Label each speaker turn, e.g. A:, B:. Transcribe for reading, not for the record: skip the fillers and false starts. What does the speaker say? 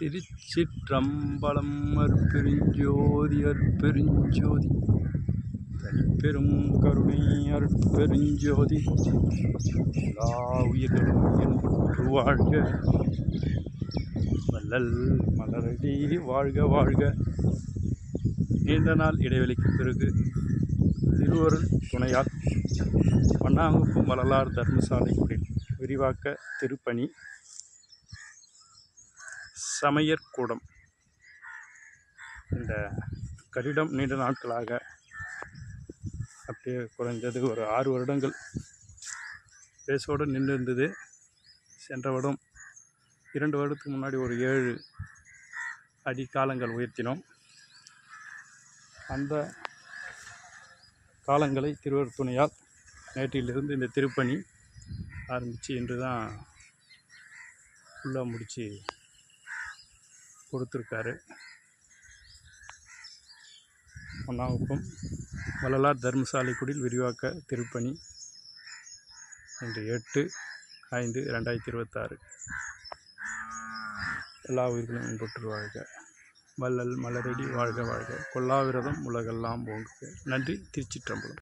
A: திருச்சிற்றம்பலம். அருட்பெருஞ்சோதி அருட்பெருஞ்சோதி தனிப்பெரும் கருணை அருட்பெருஞ்சோதி எல்லா உயிர்களும் என்புற்று வாழ்க. வள்ளல் மலரடி வாழ்க வாழ்க. நீண்ட நாள் இடைவெளிக்கு பிறகு திருவருள் துணையால் மண்ணாங்குப்பம் வள்ளலார் தர்மசாலைகளில் விரிவாக்க திருப்பணி சமையற்கூடம். இந்த கட்டிடம் நீண்ட நாட்களாக அப்படியே குறைந்தது ஒரு 6 வருடங்கள் பேசோடு நின்று இருந்தது. சென்ற வருடம் 2 வருடத்துக்கு முன்னாடி ஒரு 7 அடி காலங்கள் உயர்த்தினோம். அந்த காலங்களை திருவருள் துணையால் நேற்றிலிருந்து இந்த திருப்பணி ஆரம்பித்து இன்று தான் ஃபுல்லாக முடித்து கொடுத்துருக்காரு. மண்ணாங்குப்பம் வள்ளலார் தர்மசாலை குடில் விரிவாக்க திருப்பணி இன்று 8/5/2026. எல்லா உயிர்களும் இன்புற்று வாழ்க. வள்ளல் மலரடி வாழ்க வாழ்க. கொல்லாவிரதம் உலகெல்லாம் ஓங்குக. நன்றி. திருச்சிற்றம்பலம்.